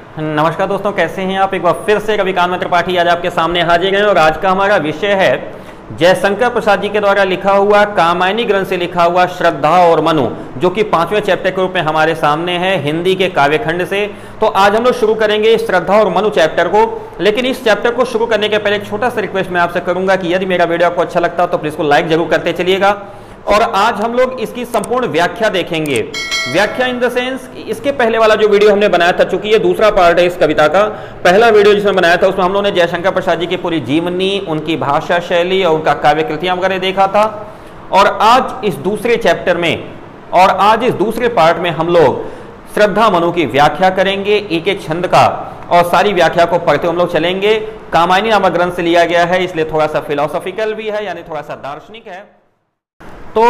नमस्कार दोस्तों, कैसे हैं आप। एक बार फिर से रविकांत त्रिपाठी आज आपके सामने हाजिर हैं और आज का हमारा विषय है जयशंकर प्रसाद जी के द्वारा लिखा हुआ कामायनी ग्रंथ से लिखा हुआ श्रद्धा और मनु, जो कि 5वें चैप्टर के रूप में हमारे सामने है हिंदी के काव्यखंड से। तो आज हम लोग शुरू करेंगे श्रद्धा और मनु चैप्टर को। लेकिन इस चैप्टर को शुरू करने के पहले एक छोटा सा रिक्वेस्ट मैं आपसे करूंगा कि यदि मेरा वीडियो आपको अच्छा लगता हो तो प्लीज को लाइक जरूर करते चलिएगा। और आज हम लोग इसकी संपूर्ण व्याख्या देखेंगे। व्याख्या इन द सेंस, इसके पहले वाला जो वीडियो हमने बनाया था, चूंकि ये दूसरा पार्ट है इस कविता का, पहला वीडियो जिसमें बनाया था उसमें हम लोगों ने जयशंकर प्रसाद जी की पूरी जीवनी, उनकी भाषा शैली और उनका काव्य कृतियां वगैरह देखा था। और आज इस दूसरे चैप्टर में और आज इस दूसरे पार्ट में हम लोग श्रद्धा मनु की व्याख्या करेंगे, एक एक छंद का, और सारी व्याख्या को पढ़ते हम लोग चलेंगे। कामायनी नामक ग्रंथ से लिया गया है, इसलिए थोड़ा सा फिलोसॉफिकल भी है, यानी थोड़ा सा दार्शनिक है। तो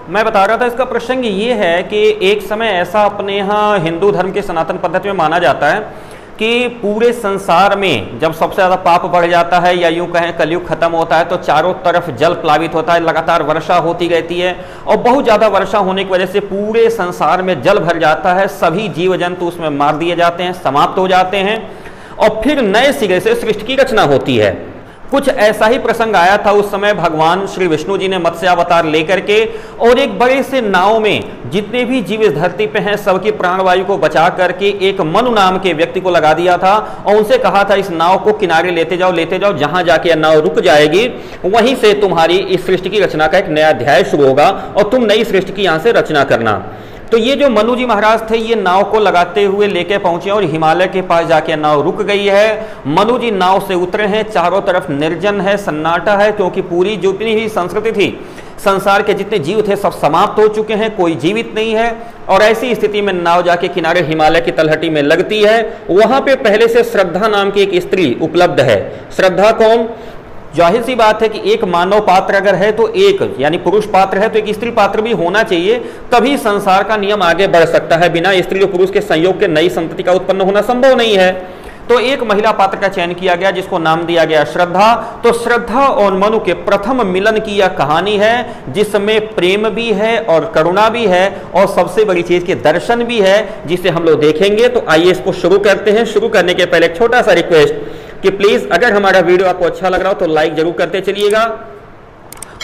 मैं बता रहा था, इसका प्रसंग ये है कि एक समय ऐसा अपने यहाँ हिंदू धर्म के सनातन पद्धति में माना जाता है कि पूरे संसार में जब सबसे ज़्यादा पाप बढ़ जाता है, या यूं कहें कलयुग खत्म होता है, तो चारों तरफ जल प्लावित होता है, लगातार वर्षा होती रहती है और बहुत ज़्यादा वर्षा होने की वजह से पूरे संसार में जल भर जाता है। सभी जीव जंतु उसमें मार दिए जाते हैं, समाप्त हो जाते हैं और फिर नए सिरे से सृष्टि की रचना होती है। कुछ ऐसा ही प्रसंग आया था उस समय। भगवान श्री विष्णु जी ने मत्स्य अवतार लेकर के और एक बड़े से नाव में जितने भी जीव इस धरती पे हैं सबकी प्राणवायु को बचा करके एक मनु नाम के व्यक्ति को लगा दिया था और उनसे कहा था इस नाव को किनारे लेते जाओ, जहां जाके यह नाव रुक जाएगी वहीं से तुम्हारी इस सृष्टि की रचना का एक नया अध्याय शुरू होगा और तुम नई सृष्टि की यहां से रचना करना। तो ये जो मनु जी महाराज थे, ये नाव को लगाते हुए लेके पहुंचे और हिमालय के पास जाके नाव रुक गई है। मनु जी नाव से उतरे हैं, चारों तरफ निर्जन है, सन्नाटा है, क्योंकि पूरी जितनी भी संस्कृति थी, संसार के जितने जीव थे सब समाप्त हो चुके हैं, कोई जीवित नहीं है। और ऐसी स्थिति में नाव जाके किनारे हिमालय की तलहटी में लगती है। वहां पे पहले से श्रद्धा नाम की एक स्त्री उपलब्ध है। श्रद्धा कौन? जाहिर सी बात है कि एक मानव पात्र अगर है तो एक, यानी पुरुष पात्र है तो एक स्त्री पात्र भी होना चाहिए, तभी संसार का नियम आगे बढ़ सकता है। बिना स्त्री और पुरुष के संयोग के नई संतति का उत्पन्न होना संभव नहीं है। तो एक महिला पात्र का चयन किया गया जिसको नाम दिया गया श्रद्धा। तो श्रद्धा और मनु के प्रथम मिलन की यह कहानी है, जिसमें प्रेम भी है और करुणा भी है और सबसे बड़ी चीज के दर्शन भी है, जिसे हम लोग देखेंगे। तो आइए इसको शुरू करते हैं। शुरू करने के पहले एक छोटा सा रिक्वेस्ट कि प्लीज अगर हमारा वीडियो आपको अच्छा लग रहा हो तो लाइक जरूर करते चलिएगा।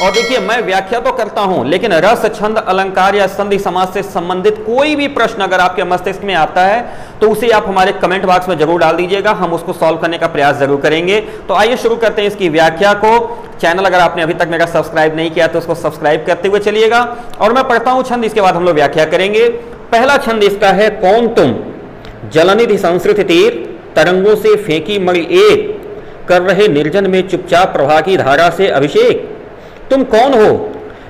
और देखिए, मैं व्याख्या तो करता हूं, लेकिन रस, छंद, अलंकार या संधि समास से संबंधित कोई भी प्रश्न अगर आपके मस्तिष्क में आता है तो उसे आप हमारे कमेंट बॉक्स में जरूर डाल दीजिएगा, हम उसको सॉल्व करने का प्रयास जरूर करेंगे। तो आइए शुरू करते हैं इसकी व्याख्या को। चैनल अगर आपने अभी तक मेरा सब्सक्राइब नहीं किया तो उसको सब्सक्राइब करते हुए चलिएगा। और मैं पढ़ता हूं छंद, इसके बाद हम लोग व्याख्या करेंगे। पहला छंद इसका है, कौन तुम जलनिधि संस्कृत तीर, तरंगों से फेंकी मणि एक, कर रहे निर्जन में चुपचाप प्रभा की धारा से अभिषेक। तुम कौन हो?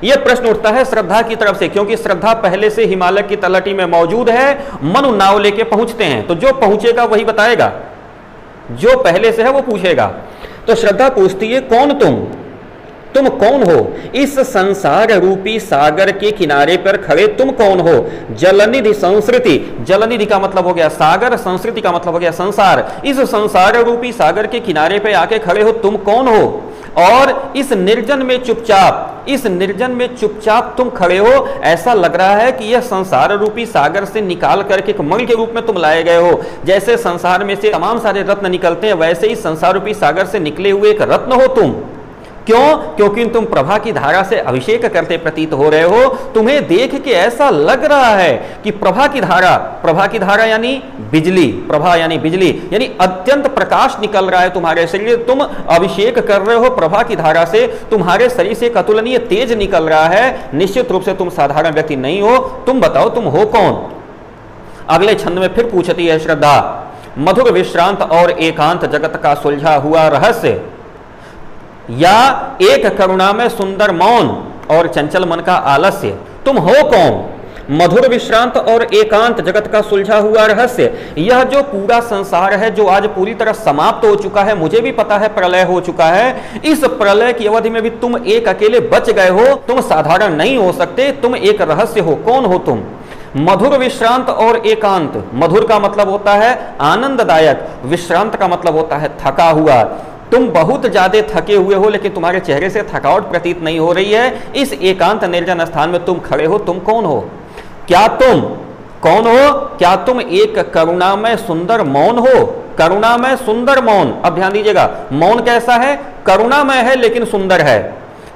यह प्रश्न उठता है श्रद्धा की तरफ से, क्योंकि श्रद्धा पहले से हिमालय की तलहटी में मौजूद है। मनु नाव लेके पहुंचते हैं, तो जो पहुंचेगा वही बताएगा, जो पहले से है वो पूछेगा। तो श्रद्धा पूछती है, कौन तुम कौन हो? इस संसार रूपी सागर के किनारे पर खड़े तुम कौन हो? जलनिधि संस्कृति, जलनिधि का मतलब हो गया सागर, संस्कृति का मतलब हो गया संसार। इस संसार रूपी सागर के किनारे पे आके खड़े हो, तुम कौन हो? और इस निर्जन में चुपचाप तुम खड़े हो। ऐसा लग रहा है कि यह संसार रूपी सागर से निकाल करके एक मणि के रूप में तुम लाए गए हो। जैसे संसार में से तमाम सारे रत्न निकलते हैं, वैसे ही संसार रूपी सागर से निकले हुए एक रत्न हो तुम। क्यों? क्योंकि तुम प्रभा की धारा से अभिषेक करते प्रतीत हो रहे हो। तुम्हें देख के ऐसा लग रहा है कि प्रभा की धारा यानी बिजली, प्रभा यानी बिजली, यानी अत्यंत प्रकाश निकल रहा है तुम्हारे शरीर। तुम अभिषेक कर रहे हो प्रभा की धारा से, तुम्हारे शरीर से एक अतुलनीय तेज निकल रहा है। निश्चित रूप से तुम साधारण व्यक्ति नहीं हो। तुम बताओ, तुम हो कौन? अगले छंद में फिर पूछती है श्रद्धा, मधुर विश्रांत और एकांत जगत का सुलझा हुआ रहस्य, या एक करुणा में सुंदर मौन और चंचल मन का आलस्य। तुम हो कौन? मधुर विश्रांत और एकांत जगत का सुलझा हुआ रहस्य, यह जो पूरा संसार है जो आज पूरी तरह समाप्त हो चुका है, मुझे भी पता है प्रलय हो चुका है। इस प्रलय की अवधि में भी तुम एक अकेले बच गए हो। तुम साधारण नहीं हो सकते, तुम एक रहस्य हो। कौन हो तुम? मधुर विश्रांत और एकांत, मधुर का मतलब होता है आनंददायक, विश्रांत का मतलब होता है थका हुआ। तुम बहुत ज्यादा थके हुए हो, लेकिन तुम्हारे चेहरे से थकावट प्रतीत नहीं हो रही है। इस एकांत निर्जन स्थान में तुम खड़े हो, तुम कौन हो? क्या तुम कौन हो? क्या तुम एक करुणामय सुंदर मौन हो? करुणामय सुंदर मौन। अब ध्यान दीजिएगा, मौन कैसा है? करुणामय है लेकिन सुंदर है।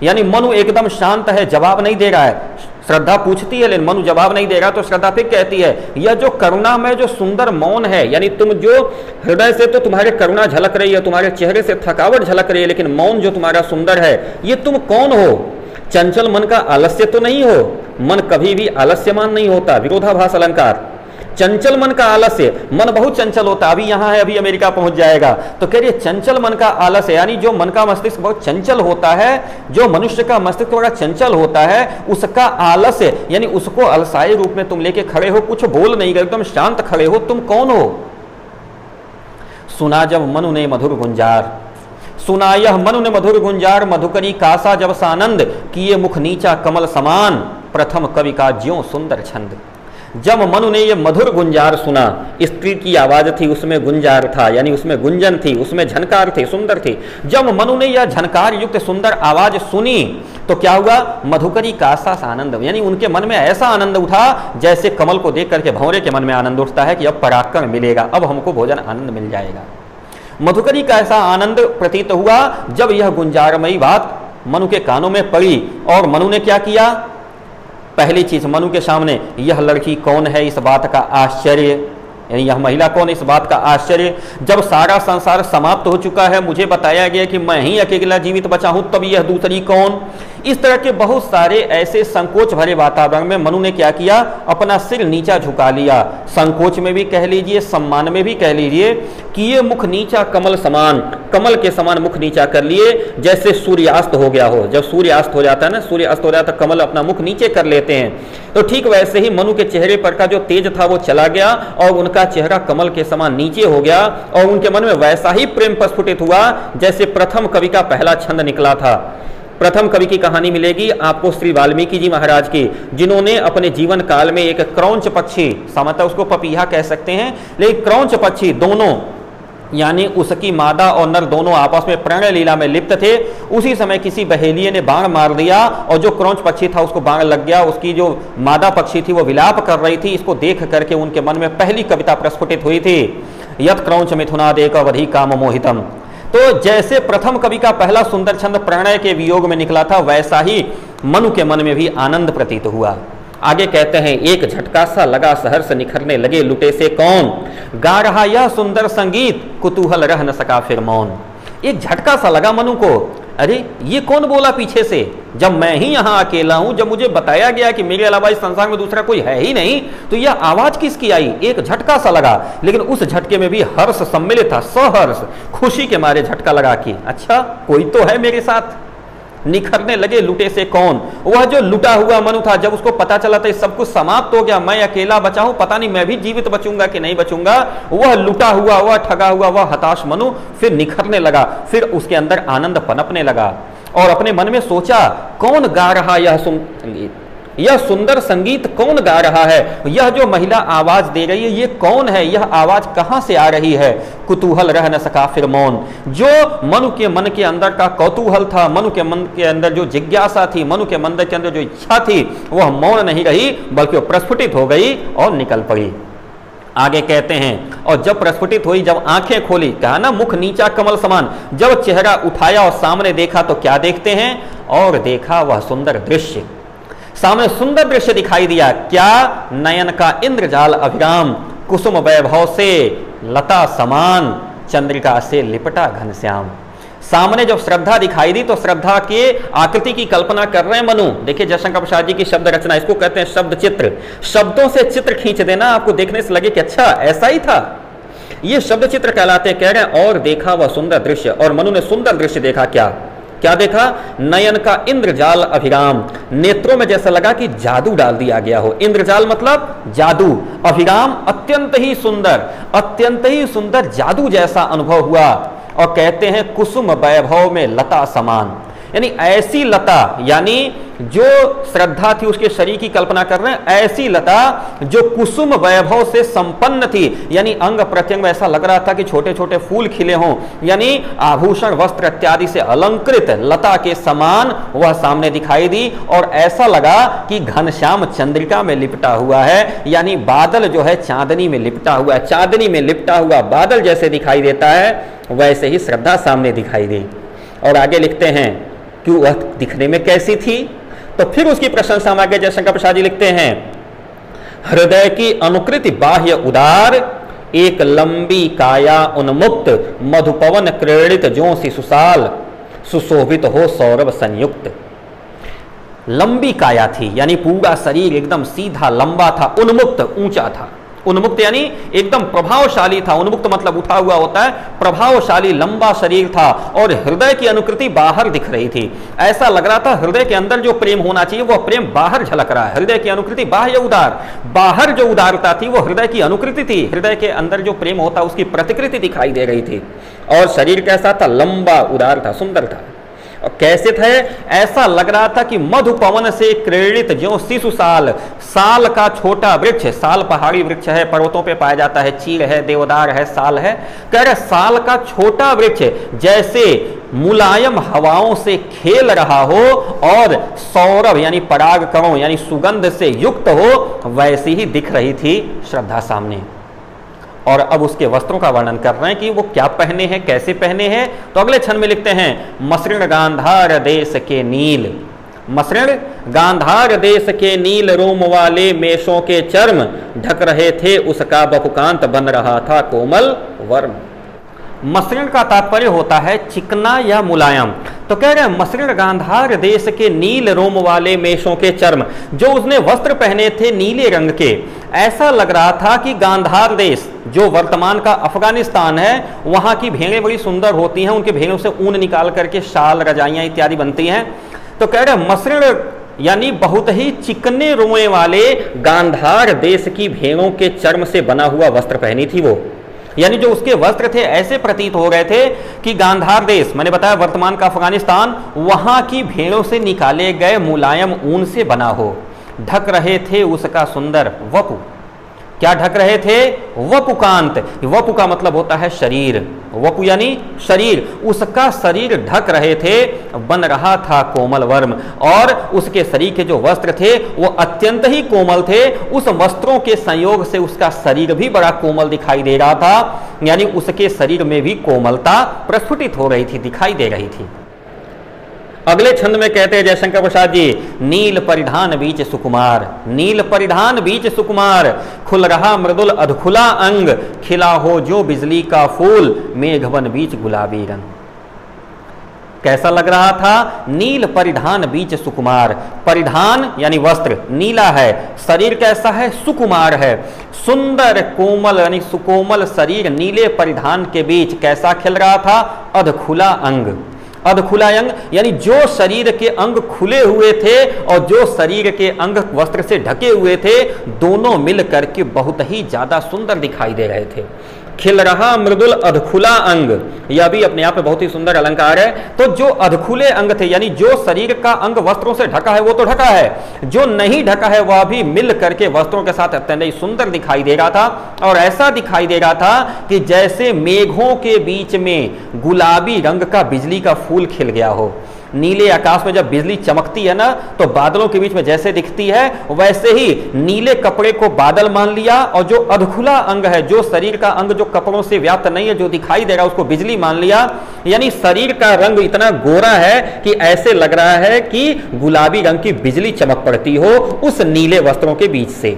यानी मनु एकदम शांत है, जवाब नहीं दे रहा है। श्रद्धा पूछती है लेकिन मनु जवाब नहीं दे रहा, तो श्रद्धा फिर कहती है यह जो करुणामय जो सुंदर मौन है, यानी तुम जो हृदय से तो तुम्हारे करुणा झलक रही है, तुम्हारे चेहरे से थकावट झलक रही है, लेकिन मौन जो तुम्हारा सुंदर है, ये तुम कौन हो? चंचल मन का आलस्य तो नहीं हो? मन कभी भी आलस्यमान नहीं होता, विरोधाभास अलंकार। चंचल मन का आलस्य, मन बहुत चंचल होता, अभी यहाँ है अभी अमेरिका पहुंच जाएगा, तो कह रही है चंचल मन का आलस्य, यानी जो मन का मस्तिष्क बहुत चंचल होता है, जो मनुष्य का मस्तिष्क थोड़ा चंचल होता है, उसका आलस्य, यानी उसको अलसाई रूप में तुम लेके खड़े हो, कुछ बोल नहीं गए, एकदम शांत खड़े हो, तुम कौन हो? सुना जब मनु ने मधुर गुंजार, सुना यह मनु ने मधुर गुंजार, मधुकरी कासा जब सानंद, किए मुख नीचा कमल समान, प्रथम कवि का ज्यों सुंदर छंद। जब मनु ने ये मधुर गुंजार सुना, स्त्री की आवाज थी, उसमें गुंजार था, यानी उसमें गुंजन थी, उसमें झनकार थी, सुंदर थी। जब मनु ने यह झनकार युक्त सुंदर आवाज सुनी तो क्या हुआ? मधुकरी कासा आनंद, यानी उनके मन में ऐसा आनंद उठा जैसे कमल को देख करके भंवरे के मन में आनंद उठता है कि अब पराक्रम मिलेगा, अब हमको भोजन आनंद मिल जाएगा। मधुकरी का ऐसा आनंद प्रतीत हुआ जब यह गुंजारमयी बात मनु के कानों में पड़ी। और मनु ने क्या किया? पहली चीज मनु के सामने, यह लड़की कौन है इस बात का आश्चर्य, यानी यह महिला कौन इस बात का आश्चर्य। जब सारा संसार समाप्त हो चुका है, मुझे बताया गया कि मैं ही अकेला जीवित बचा हूं, तब यह दूसरी कौन? इस तरह के बहुत सारे ऐसे संकोच भरे वातावरण में मनु ने क्या किया? अपना सिर नीचा झुका लिया। संकोच में भी कह लीजिए, सम्मान में भी कह लीजिए कि ये मुख नीचा कमल समान, कमल के समान मुख नीचा कर लिए, जैसे सूर्यास्त हो गया हो। जब सूर्यास्त हो जाता है ना, सूर्यास्त हो जाता है, कमल अपना मुख नीचे कर लेते हैं, तो ठीक वैसे ही मनु के चेहरे पर का जो तेज था वो चला गया और उनका चेहरा कमल के समान नीचे हो गया और उनके मन में वैसा ही प्रेम प्रस्फुटित हुआ जैसे प्रथम कवि का पहला छंद निकला था। प्रथम कवि की कहानी मिलेगी आपको श्री वाल्मीकि जी महाराज की, जिन्होंने अपने जीवन काल में एक क्रौंच पक्षी, सामान्यतः उसको पपीहा कह सकते हैं, लेकिन क्रौंच पक्षी दोनों, यानी उसकी मादा और नर दोनों आपस में प्रणय लीला में लिप्त थे। उसी समय किसी बहेलिये ने बाण मार दिया और जो क्रौंच पक्षी था उसको बाण लग गया। उसकी जो मादा पक्षी थी वो विलाप कर रही थी। इसको देख करके उनके मन में पहली कविता प्रस्फुटित हुई थी, यत् क्रौंच मिथुनादेक अवधि काम मोहितम। तो जैसे प्रथम कवि का पहला सुंदर छंद प्रणय के वियोग में निकला था, वैसा ही मनु के मन में भी आनंद प्रतीत हुआ। आगे कहते हैं, एक झटका सा लगा सहर्ष निखरने लगे लुटे से कौन, गा रहा यह सुंदर संगीत कुतूहल रह न सका फिर मौन। एक झटका सा लगा मनु को, अरे ये कौन बोला पीछे से, जब मैं ही यहाँ अकेला हूं, जब मुझे बताया गया कि मेरे अलावा इस संसार में दूसरा कोई है ही नहीं, तो यह आवाज किसकी आई? एक झटका सा लगा, लेकिन उस झटके में भी हर्ष सम्मिलित था, सहर्ष, खुशी के मारे झटका लगा कि अच्छा कोई तो है मेरे साथ। निखरने लगे लुटे से कौन, वह जो लुटा हुआ मनु था, जब उसको पता चला था सब कुछ समाप्त हो गया, मैं अकेला बचा हूं, पता नहीं मैं भी जीवित बचूंगा कि नहीं बचूंगा, वह लुटा हुआ, वह ठगा हुआ, वह हताश मनु फिर निखरने लगा, फिर उसके अंदर आनंद पनपने लगा और अपने मन में सोचा कौन गा रहा यह सुंदर संगीत, कौन गा रहा है, यह जो महिला आवाज दे रही है ये कौन है, यह आवाज कहां से आ रही है। कुतूहल रह न सका फिर मौन, जो मनु के मन के अंदर का कौतूहल था, मनु के मन के अंदर जो जिज्ञासा थी, मनु के मन के अंदर जो इच्छा थी, वह मौन नहीं रही बल्कि वह प्रस्फुटित हो गई और निकल पड़ी। आगे कहते हैं, और जब प्रस्फुटित हुई, जब आंखें खोली, कहा ना मुख नीचा कमल समान, जब चेहरा उठाया और सामने देखा तो क्या देखते हैं, और देखा वह सुंदर दृश्य, सामने सुंदर दृश्य दिखाई दिया। क्या? नयन का इंद्रजाल अभिराम, कुसुम वैभव से लता समान, चंद्रिका से लिपटा घनश्याम। सामने जब श्रद्धा दिखाई दी तो श्रद्धा के आकृति की कल्पना कर रहे हैं मनु। देखिए जयशंकर प्रसाद जी की शब्द रचना, इसको कहते हैं शब्द चित्र। शब्दों से चित्र खींच देना, आपको देखने से लगे कि अच्छा ऐसा ही था, ये शब्द चित्र कहलाते हैं। कह रहे हैं और देखा वह सुंदर दृश्य, और मनु ने सुंदर दृश्य देखा। क्या क्या देखा? नयन का इंद्रजाल अभिराम, नेत्रों में जैसा लगा कि जादू डाल दिया गया हो। इंद्रजाल मतलब जादू, अभिराम अत्यंत ही सुंदर जादू जैसा अनुभव हुआ। और कहते हैं कुसुम वैभव में लता समान, यानी ऐसी लता, यानी जो श्रद्धा थी उसके शरीर की कल्पना कर रहे हैं, ऐसी लता जो कुसुम वैभव से संपन्न थी, यानी अंग प्रत्यंग ऐसा लग रहा था कि छोटे छोटे फूल खिले हों, यानी आभूषण वस्त्र इत्यादि से अलंकृत लता के समान वह सामने दिखाई दी। और ऐसा लगा कि घनश्याम चंद्रिका में लिपटा हुआ है, यानी बादल जो है चांदनी में लिपटा हुआ है, चांदनी में लिपटा हुआ बादल जैसे दिखाई देता है वैसे ही श्रद्धा सामने दिखाई दी। और आगे लिखते हैं कि वह दिखने में कैसी थी, तो फिर उसकी प्रशंसा में आगे जयशंकर प्रसाद जी लिखते हैं, हृदय की अनुकृति बाह्य उदार, एक लंबी काया उन्मुक्त, मधुपवन क्रीड़ित ज्यों सी सुसाल, सुशोभित हो सौरभ संयुक्त। लंबी काया थी, यानी पूरा शरीर एकदम सीधा लंबा था, उन्मुक्त ऊंचा था। उन्मुक्त यानी एकदम प्रभावशाली था, उन्मुक्त मतलब उठा हुआ होता है, प्रभावशाली लंबा शरीर था। और हृदय की अनुकृति बाहर दिख रही थी, ऐसा लग रहा था हृदय के अंदर जो प्रेम होना चाहिए वह प्रेम बाहर झलक रहा है। हृदय की अनुकृति बाह्य उदार, बाहर जो उदारता थी वो हृदय की अनुकृति थी, हृदय के अंदर जो प्रेम होता उसकी प्रतिकृति दिखाई दे रही थी। और शरीर कैसा था, लंबा उदार था, सुंदर था। और कैसे थे, ऐसा लग रहा था कि मधुपवन से क्रीड़ित ज्यों शिशु साल, साल का छोटा वृक्ष, साल पहाड़ी वृक्ष है, पर्वतों पे पाया जाता है, चीड़ है, देवदार है, साल है, कह रहे साल का छोटा वृक्ष जैसे मुलायम हवाओं से खेल रहा हो और सौरभ यानी पराग कणों यानी सुगंध से युक्त हो, वैसी ही दिख रही थी श्रद्धा सामने। और अब उसके वस्त्रों का वर्णन कर रहे हैं कि वो क्या पहने हैं, कैसे पहने हैं। तो अगले क्षण में लिखते हैं, मसृण गांधार देश के नील, मसृण गांधार देश के नील रोम वाले मेषों के चर्म ढक रहे थे, उसका बपुकांत बन रहा था कोमल वर्म। मसृण का तात्पर्य होता है चिकना या मुलायम। तो कह रहे हैं मसृण गांधार देश के नील रोम वाले मेषों के चर्म, जो उसने वस्त्र पहने थे नीले रंग के, ऐसा लग रहा था कि गांधार देश जो वर्तमान का अफगानिस्तान है, वहां की भेड़ें बड़ी सुंदर होती हैं, उनके भेड़ों से ऊन निकाल करके शाल रजाइयां इत्यादि बनती हैं। तो कह रहे हैं मसृण यानी बहुत ही चिकने रोए वाले गांधार देश की भेड़ों के चर्म से बना हुआ वस्त्र पहनी थी वो, यानी जो उसके वस्त्र थे ऐसे प्रतीत हो गए थे कि गांधार देश, मैंने बताया वर्तमान का अफगानिस्तान, वहां की भेड़ों से निकाले गए मुलायम ऊन से बना हो। ढक रहे थे उसका सुंदर वपु, क्या ढक रहे थे, वपुकांत, वपु का मतलब होता है शरीर, वपु यानी शरीर, उसका शरीर ढक रहे थे, बन रहा था कोमल वर्म। और उसके शरीर के जो वस्त्र थे वो अत्यंत ही कोमल थे, उस वस्त्रों के संयोग से उसका शरीर भी बड़ा कोमल दिखाई दे रहा था, यानी उसके शरीर में भी कोमलता प्रस्फुटित हो रही थी, दिखाई दे रही थी। अगले छंद में कहते हैं जयशंकर प्रसाद जी, नील परिधान बीच सुकुमार, नील परिधान बीच सुकुमार, खुल रहा मृदुल अधखुला अंग, खिला हो जो बिजली का फूल, मेघवन बीच गुलाबी रंग। कैसा लग रहा था, नील परिधान बीच सुकुमार, परिधान यानी वस्त्र नीला है, शरीर कैसा है, सुकुमार है, सुंदर कोमल यानी सुकोमल शरीर नीले परिधान के बीच कैसा खिल रहा था, अधखुला अंग, अधखुला अंग यानी जो शरीर के अंग खुले हुए थे और जो शरीर के अंग वस्त्र से ढके हुए थे, दोनों मिल करके बहुत ही ज्यादा सुंदर दिखाई दे रहे थे। खिल रहा मृदुल अधखुला अंग, यह भी अपने आप में बहुत ही सुंदर अलंकार है। तो जो अधखुले अंग थे यानी जो शरीर का अंग वस्त्रों से ढका है वो तो ढका है, जो नहीं ढका है वह भी मिल करके वस्त्रों के साथ अत्यंत ही सुंदर दिखाई दे रहा था। और ऐसा दिखाई दे रहा था कि जैसे मेघों के बीच में गुलाबी रंग का बिजली का फूल खिल गया हो। नीले आकाश में जब बिजली चमकती है ना, तो बादलों के बीच में जैसे दिखती है, वैसे ही नीले कपड़े को बादल मान लिया और जो अधखुला अंग है, जो शरीर का अंग जो कपड़ों से व्याप्त नहीं है, जो दिखाई दे रहा है, उसको बिजली मान लिया। यानी शरीर का रंग इतना गोरा है कि ऐसे लग रहा है कि गुलाबी रंग की बिजली चमक पड़ती हो उस नीले वस्त्रों के बीच से।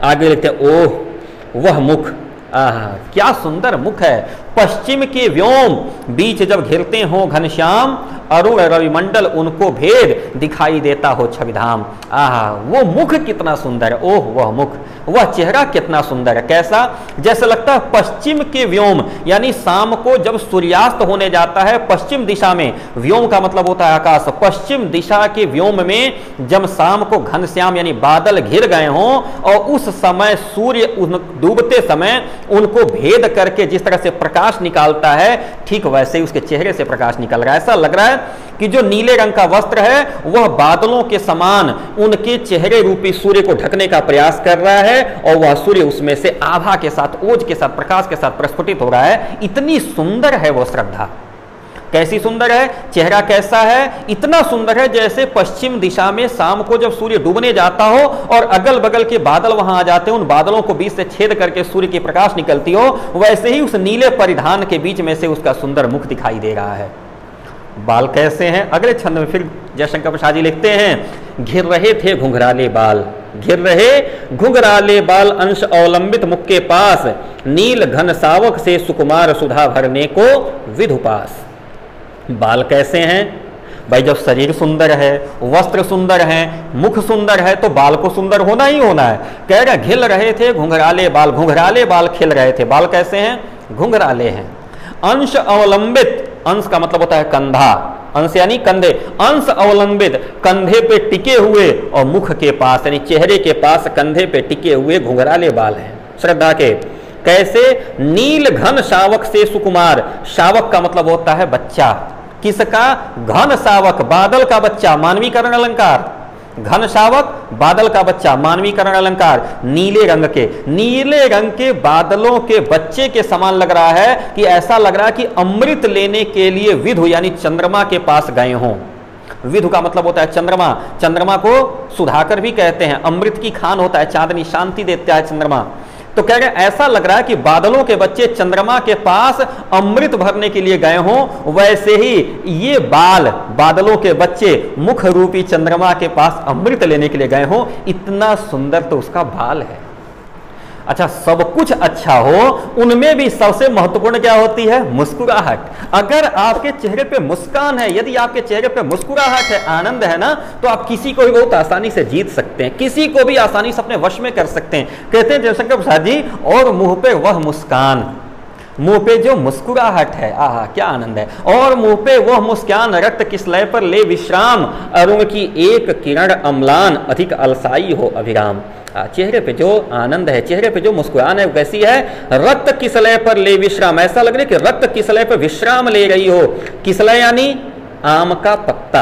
आगे लिखते हैं, ओह वह मुख, आहा क्या सुंदर मुख है, पश्चिम के व्योम बीच जब घिरते हो घनश्याम, अरुण रविमंडल उनको भेद दिखाई देता हो छविधाम। आहा वो मुख कितना सुंदर है, ओह वह मुख, वह चेहरा कितना सुंदर है, कैसा, जैसे लगता है पश्चिम के व्योम, यानी शाम को जब सूर्यास्त होने जाता है पश्चिम दिशा में, व्योम का मतलब होता है आकाश, पश्चिम दिशा के व्योम में जब शाम को घनश्याम यानी बादल घिर गए हों और उस समय सूर्य डूबते समय उनको भेद करके जिस तरह से प्रकाश निकालता है, ठीक वैसे ही उसके चेहरे से प्रकाश निकल रहा है। ऐसा लग रहा है कि जो नीले रंग का वस्त्र है वह बादलों के समान उनके चेहरे रूपी सूर्य को ढकने का प्रयास कर रहा है, और वह सूर्य उसमें से आभा के साथ, ओज के साथ, प्रकाश के साथ प्रस्फुटित हो रहा है। इतनी सुंदर है वो श्रद्धा। कैसी सुंदर है? चेहरा कैसा है? इतना सुंदर है जैसे पश्चिम दिशा में शाम को जब सूर्य डूबने जाता हो और अगल बगल के बादल वहां आ जाते हैं, उन बादलों को बीच से छेद करके सूर्य की प्रकाश निकलती हो, वैसे ही उस नीले परिधान के बीच में से उसका सुंदर मुख दिखाई दे रहा है। बाल कैसे हैं? अगले छंद में फिर जयशंकर प्रसाद जी लिखते हैं, घिर रहे थे घुंघराले बाल, घिर रहे घुंघराले बाल, अंश अवलंबित मुख के पास, नील घन सावक से सुकुमार सुधा भरने को विधुपास। बाल कैसे हैं? भाई जब शरीर सुंदर है, वस्त्र सुंदर है, मुख सुंदर है, तो बाल को सुंदर होना ही होना है। कह रहे घिल रहे थे घुंघराले बाल, घुंघराले बाल खिल रहे थे। बाल कैसे हैं? घुंघराले हैं। अंश अवलंबित, अंश का मतलब होता है कंधा, अंश यानी कंधे, अंश अवलंबित कंधे पे टिके हुए और मुख के पास यानी चेहरे के पास कंधे पे टिके हुए घुंघराले बाल हैं श्रद्धा के। कैसे? नील घन शावक से सुकुमार, शावक का मतलब होता है बच्चा। किसका? घन शावक, बादल का बच्चा, मानवीकरण अलंकार। घन शावक, बादल का बच्चा, मानवीकरण अलंकार। नीले रंग के, नीले रंग के बादलों के बच्चे के समान लग रहा है कि ऐसा लग रहा है कि अमृत लेने के लिए विधु यानी चंद्रमा के पास गए हों। विधु का मतलब होता है चंद्रमा, चंद्रमा को सुधाकर भी कहते हैं, अमृत की खान होता है, चांदनी, शांति देता है चंद्रमा। तो कह रहे ऐसा लग रहा है कि बादलों के बच्चे चंद्रमा के पास अमृत भरने के लिए गए हों, वैसे ही ये बाल, बादलों के बच्चे मुख रूपी चंद्रमा के पास अमृत लेने के लिए गए हों। इतना सुंदर तो उसका बाल है। अच्छा, सब कुछ अच्छा हो, उनमें भी सबसे महत्वपूर्ण क्या होती है? मुस्कुराहट। अगर आपके चेहरे पे मुस्कान है, यदि आपके चेहरे पे मुस्कुराहट है, आनंद है ना, तो आप किसी को भी बहुत आसानी से जीत सकते हैं, किसी को भी आसानी से अपने वश में कर सकते हैं। कहते हैं जयशंकर प्रसाद जी, और मुंह पे वह मुस्कान, मुंह पे जो मुस्कुराहट है, आहा क्या आनंद है। और मुंह पे वह मुस्कान, रक्त किसलय पर ले विश्राम, अरुण की एक किरण अम्लान, अधिक अलसाई हो अभिराम। चेहरे पे जो आनंद है, चेहरे पे जो मुस्कुराहट है, कैसी है? रक्त किसलय पर ले विश्राम, ऐसा लग रहा है कि रक्त किसलय पर विश्राम ले रही हो। किसलय यानी आम का पत्ता।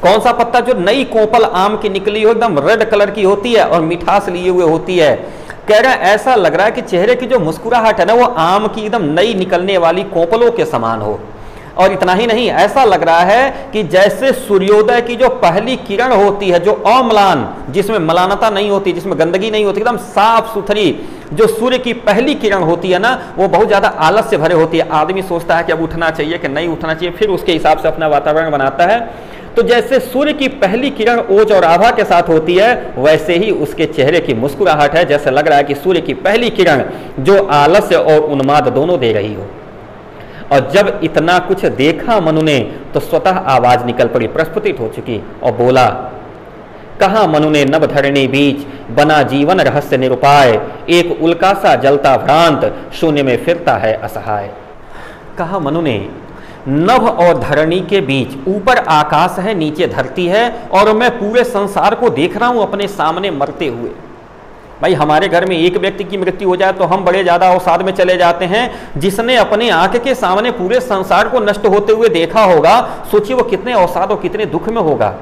कौन सा पत्ता? जो नई कोपल आम की निकली हो, एकदम रेड कलर की होती है और मिठास लिए हुए होती है। कह रहा है ऐसा लग रहा है कि चेहरे की जो मुस्कुराहट है ना, वो आम की एकदम नई निकलने वाली कोपलों के समान हो। और इतना ही नहीं, ऐसा लग रहा है कि जैसे सूर्योदय की जो पहली किरण होती है, जो अम्लान, जिसमें मलानता नहीं होती, जिसमें गंदगी नहीं होती, एकदम साफ सुथरी जो सूर्य की पहली किरण होती है ना, वो बहुत ज्यादा आलस से भरे होती है। आदमी सोचता है कि अब उठना चाहिए कि नहीं उठना चाहिए, फिर उसके हिसाब से अपना वातावरण बनाता है। तो जैसे सूर्य की पहली किरण ओज और आभा के साथ होती है, वैसे ही उसके चेहरे की मुस्कुराहट है, जैसे लग रहा है कि सूर्य की पहली किरण जो आलस्य और उन्माद दोनों दे रही हो। और जब इतना कुछ देखा मनु ने, तो स्वतः आवाज निकल पड़ी, प्रस्फुटित हो चुकी, और बोला, कहा मनु ने नभ धरणी बीच, बना जीवन रहस्य निरुपाय, एक उल्का सा जलता भ्रांत, शून्य में फिरता है असहाय। कहा मनु ने, नभ और धरणी के बीच, ऊपर आकाश है, नीचे धरती है, और मैं पूरे संसार को देख रहा हूं अपने सामने मरते हुए। भाई हमारे घर में एक व्यक्ति की मृत्यु हो जाए तो हम बड़े ज्यादा अवसाद में चले जाते हैं, जिसने अपने आंख के सामने पूरे संसार को नष्ट होते हुए देखा होगा, सोचिए वो कितने अवसाद और कितने दुख में होगा।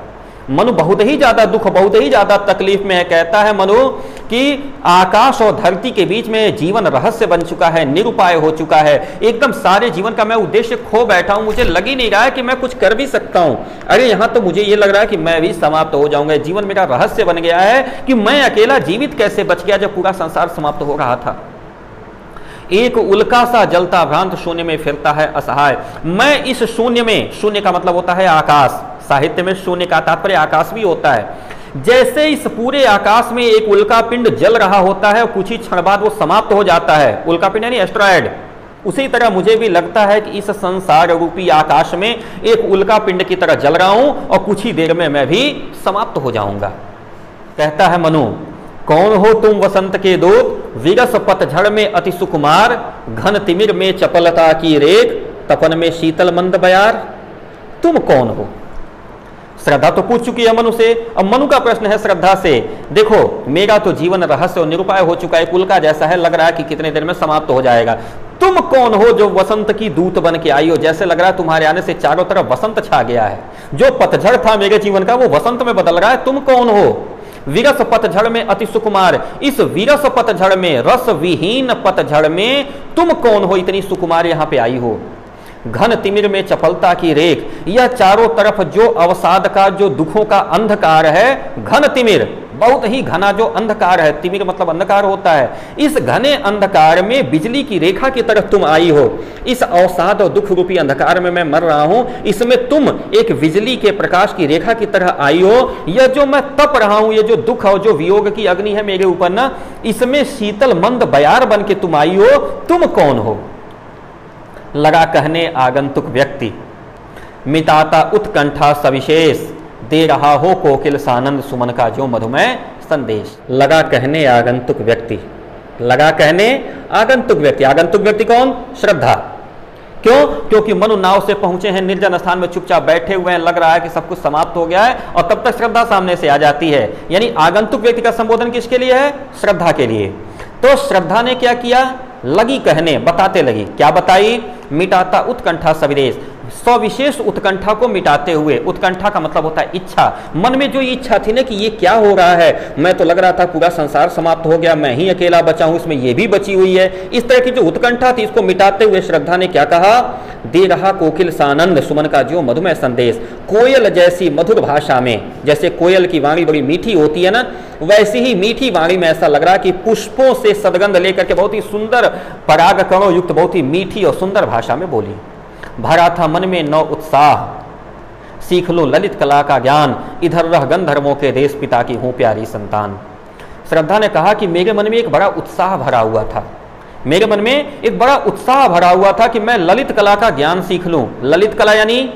मनु बहुत ही ज्यादा दुख, बहुत ही ज्यादा तकलीफ में है। कहता है मनु कि आकाश और धरती के बीच में जीवन रहस्य बन चुका है, निरुपाय हो चुका है, एकदम सारे जीवन का मैं उद्देश्य खो बैठा हूं, मुझे लग ही नहीं रहा है कि मैं कुछ कर भी सकता हूं। अरे यहां तो मुझे ये लग रहा है कि मैं भी समाप्त हो जाऊंगा। जीवन मेरा रहस्य बन गया है कि मैं अकेला जीवित कैसे बच गया जब पूरा संसार समाप्त हो रहा था। एक उल्का सा जलता भ्रांत, शून्य में फिरता है असहाय। मैं इस शून्य में, शून्य का मतलब होता है आकाश, साहित्य में शून्य का तात्पर्य आकाश भी होता है। जैसे इस पूरे आकाश में एक उल्का पिंड जल रहा होता है, कुछ ही क्षण बाद वो समाप्त हो जाता है, उल्का पिंड यानी एस्ट्रॉयड, उसी तरह मुझे भी लगता है कि इस संसार रूपी आकाश में एक उल्का पिंड की तरह जल रहा हूं और कुछ ही देर में मैं भी समाप्त हो जाऊंगा। कहता है मनु, कौन हो तुम वसंत के दूत, विरस पतझड़ में अति सुकुमार, घन तिमिर में चपलता की रेख, तपन में शीतल मंद बयार। तुम कौन हो? श्रद्धा तो पूछ चुकी है मनु से। अब मनु का प्रश्न है श्रद्धा से, देखो मेरा तो जीवन रहस्य और निरुपाय हो चुका है, उल्का जैसा है, लग रहा है कि कितने देर में समाप्त हो जाएगा। तुम तुम कौन हो जो वसंत की दूत बन के आई हो। जैसे लग रहा है तुम्हारे आने से चारों तरफ वसंत छा गया है, जो पतझड़ था मेरे जीवन का वो वसंत में बदल रहा है। तुम कौन हो? विरस पतझड़ में अति सुकुमार, इस विरस पतझड़ में, रस विहीन पतझड़ में तुम कौन हो, इतनी सुकुमार यहां पे आई हो। घन तिमिर में चपलता की रेख, यह चारों तरफ जो अवसाद का, जो दुखों का अंधकार है, घन तिमिर, बहुत ही घना जो अंधकार है, तिमिर मतलब अंधकार होता है, इस घने अंधकार में बिजली की रेखा की तरफ तुम आई हो। इस अवसाद और दुख रूपी अंधकार में मैं मर रहा हूं, इसमें तुम एक बिजली के प्रकाश की रेखा की तरह आई हो। यह जो मैं तप रहा हूं, ये जो दुख और जो वियोग की अग्नि है मेरे ऊपर ना, इसमें शीतल मंद बयार बन के तुम आई हो। तुम कौन हो? लगा कहने आगंतुक व्यक्ति, मिटाता उत्कंठा सविशेष, दे रहा हो कोकिल सानंद सुमन का जो मधुमेह संदेश। लगा कहने आगंतुक व्यक्ति, लगा कहने आगंतुक व्यक्ति, आगंतुक व्यक्ति कौन? श्रद्धा। क्यों? क्योंकि मनु नाव से पहुंचे हैं, निर्जन स्थान में चुपचाप बैठे हुए हैं, लग रहा है कि सब कुछ समाप्त हो गया है, और तब तक श्रद्धा सामने से आ जाती है। यानी आगंतुक व्यक्ति का संबोधन किसके लिए है? श्रद्धा के लिए। तो श्रद्धा ने क्या किया? लगी कहने, बताते लगी। क्या बताई? मिटाता उत्कंठा सविशेष, सविशेष उत्कंठा को मिटाते हुए। उत्कंठा का मतलब होता है इच्छा। मन में जो इच्छा थी ना कि ये क्या हो रहा है, मैं तो लग रहा था पूरा संसार समाप्त हो गया, मैं ही अकेला बचा हूं, इसमें ये भी बची हुई है, इस तरह की जो उत्कंठा थी, इसको मिटाते हुए श्रद्धा ने क्या कहा? दे रहा कोकिल सानंद सुमन का जो मधुमेह संदेश। कोयल जैसी मधुर भाषा में, जैसे कोयल की वाणी बड़ी मीठी होती है ना, वैसी ही मीठी वाणी में ऐसा लग रहा कि पुष्पों से सदगंध लेकर के बहुत ही सुंदर पराग कणों युक्त बहुत ही मीठी और सुंदर भाषा में बोली। भरा था मन में नौ उत्साह, सीख लो ललित कला का ज्ञान, इधर रह गंधर्वों के देश पिता की हूं प्यारी संतान। श्रद्धा ने कहा कि मेरे मन में एक बड़ा उत्साह भरा हुआ था, मेरे मन में एक बड़ा उत्साह भरा हुआ था कि मैं ललित कला का ज्ञान सीख लूं। ललित कला यानी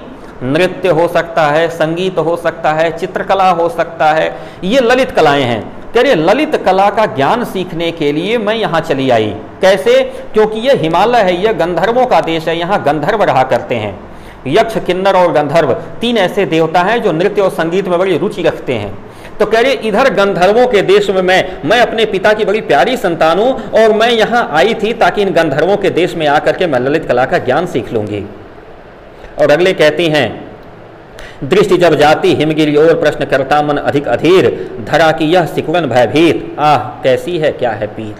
नृत्य हो सकता है, संगीत हो सकता है, चित्रकला हो सकता है, ये ललित कलाएं हैं। कह रहे ललित कला का ज्ञान सीखने के लिए मैं यहाँ चली आई। कैसे? क्योंकि यह हिमालय है, यह गंधर्वों का देश है, यहाँ गंधर्व रहा करते हैं। यक्ष, किन्नर और गंधर्व तीन ऐसे देवता हैं जो नृत्य और संगीत में बड़ी रुचि रखते हैं। तो कह रहे इधर गंधर्वों के देश में मैं अपने पिता की बड़ी प्यारी संतान हूं, और मैं यहाँ आई थी ताकि इन गंधर्वों के देश में आकर के मैं ललित कला का ज्ञान सीख लूंगी। और अगले कहती हैं, दृष्टि जब जाती हिमगिरी और प्रश्न करता मन अधिक अधीर, धरा की यह सिकुड़न भयभीत, आह कैसी है क्या है पीर।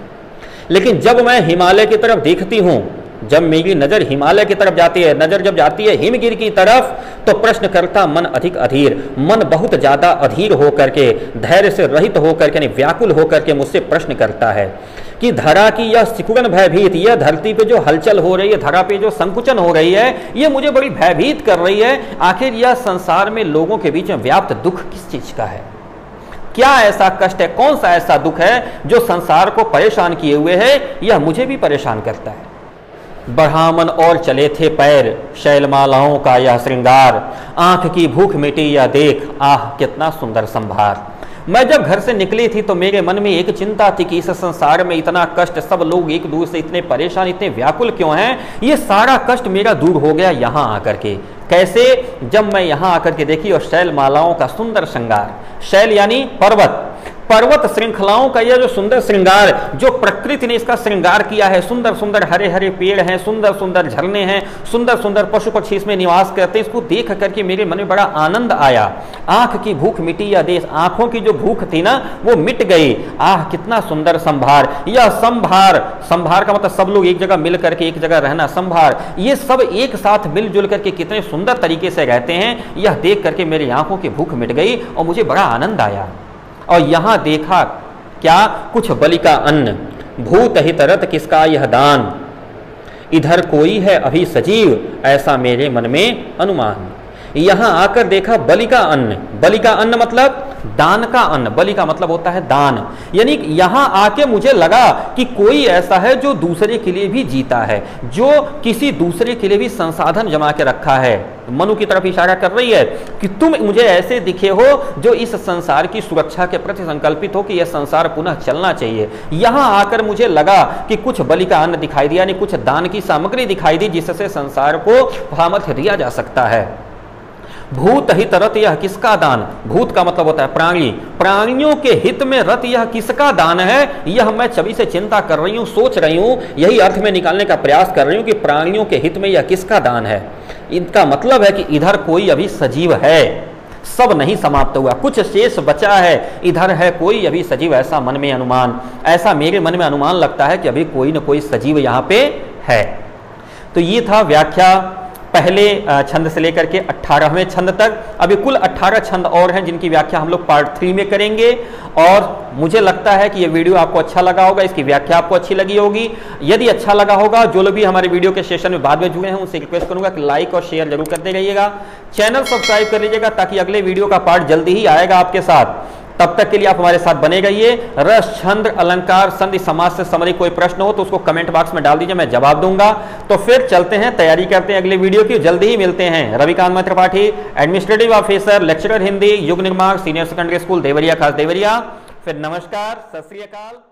लेकिन जब मैं हिमालय की तरफ देखती हूं, जब मेरी नजर हिमालय की तरफ जाती है, नजर जब जाती है हिमगिरी की तरफ, तो प्रश्न करता मन अधिक अधीर, मन बहुत ज्यादा अधीर होकर के, धैर्य से रहित होकर के, व्याकुल होकर के मुझसे प्रश्न करता है कि धरा की यह सिकुड़न भयभीत, यह धरती पे जो हलचल हो रही है, धरा पे जो संकुचन हो रही है, ये मुझे बड़ी भयभीत कर रही है। आखिर यह संसार में लोगों के बीच में व्याप्त दुख किस चीज का है? क्या ऐसा कष्ट है, कौन सा ऐसा दुख है जो संसार को परेशान किए हुए है? यह मुझे भी परेशान करता है। बढ़ामन और चले थे पैर, शैलमालाओं का यह श्रृंगार, आंख की भूख मिटी यह देख, आह कितना सुंदर संभार। मैं जब घर से निकली थी तो मेरे मन में एक चिंता थी कि इस संसार में इतना कष्ट, सब लोग एक दूसरे से इतने परेशान, इतने व्याकुल क्यों हैं? ये सारा कष्ट मेरा दूर हो गया यहाँ आकर के। कैसे? जब मैं यहाँ आकर के देखी और शैलमालाओं का सुंदर श्रृंगार, शैल यानी पर्वत, पर्वत श्रृंखलाओं का यह जो सुंदर श्रृंगार, जो प्रकृति ने इसका श्रृंगार किया है, सुंदर सुंदर हरे हरे पेड़ हैं, सुंदर सुंदर झरने हैं, सुंदर सुंदर पशु पक्षी इसमें निवास करते हैं, इसको देख करके मेरे मन में बड़ा आनंद आया। आंख की भूख मिटी यह देश, आंखों की जो भूख थी ना वो मिट गई। आह कितना सुंदर संभार, यह संभार, संभार का मतलब सब लोग एक जगह मिल करके एक जगह रहना, संभार, ये सब एक साथ मिलजुल करके कितने सुंदर तरीके से रहते हैं, यह देख करके मेरी आंखों की भूख मिट गई और मुझे बड़ा आनंद आया। और यहां देखा क्या? कुछ बलि का अन्न, भूत हितरत किसका यह दान, इधर कोई है अभी सजीव, ऐसा मेरे मन में अनुमान। यहां आकर देखा बलि का अन्न, बलि का अन्न मतलब दान का अन्न, बलि का मतलब होता है दान। यानी यहां आके मुझे लगा कि कोई ऐसा है जो दूसरे के लिए भी जीता है, जो किसी दूसरे के लिए भी संसाधन जमा के रखा है। मनु की तरफ इशारा कर रही है कि तुम मुझे ऐसे दिखे हो जो इस संसार की सुरक्षा के प्रति संकल्पित हो कि यह संसार पुनः चलना चाहिए। यहां आकर मुझे लगा कि कुछ बलि का अन्न दिखाई दिया, यानी कुछ दान की सामग्री दिखाई दी जिससे संसार को सामर्थ्य दिया जा सकता है। भूत हित रत यह किसका दान। भूत का मतलब होता है प्राणी, प्राणियों के हित में रत यह किसका दान है, यह मैं छवि से चिंता कर रही हूं, सोच रही हूं, यही अर्थ में निकालने का प्रयास कर रही हूं कि प्राणियों के हित में यह किसका दान है। इनका मतलब है कि इधर कोई अभी सजीव है, सब नहीं समाप्त हुआ, कुछ शेष बचा है, इधर है कोई अभी सजीव, ऐसा मन में अनुमान, ऐसा मेरे मन में अनुमान लगता है कि अभी कोई न कोई सजीव यहां पे है। तो ये था व्याख्या पहले छंद से लेकर के 18वें छंद तक। अभी कुल 18 छंद और हैं जिनकी व्याख्या हम लोग पार्ट 3 में करेंगे। और मुझे लगता है कि ये वीडियो आपको अच्छा लगा होगा, इसकी व्याख्या आपको अच्छी लगी होगी। यदि अच्छा लगा होगा, जो लोग भी हमारे वीडियो के सेशन में बाद में जुड़े हैं उनसे रिक्वेस्ट करूंगा कि लाइक और शेयर जरूर करते रहिएगा, चैनल सब्सक्राइब कर लीजिएगा ताकि अगले वीडियो का पार्ट जल्दी ही आएगा आपके साथ। तब तक के लिए आप हमारे साथ बने रहिए। रस, छंद, अलंकार, संधि, समास से संबंधित कोई प्रश्न हो तो उसको कमेंट बॉक्स में डाल दीजिए, मैं जवाब दूंगा। तो फिर चलते हैं, तैयारी करते हैं अगले वीडियो की, जल्दी ही मिलते हैं। Ravikant Tripathi, administrative officer, lecturer Hindi, युग निर्माण, सीनियर सेकेंडरी स्कूल देवरिया, खास देवरिया। फिर नमस्कार, सत श्री अकाल।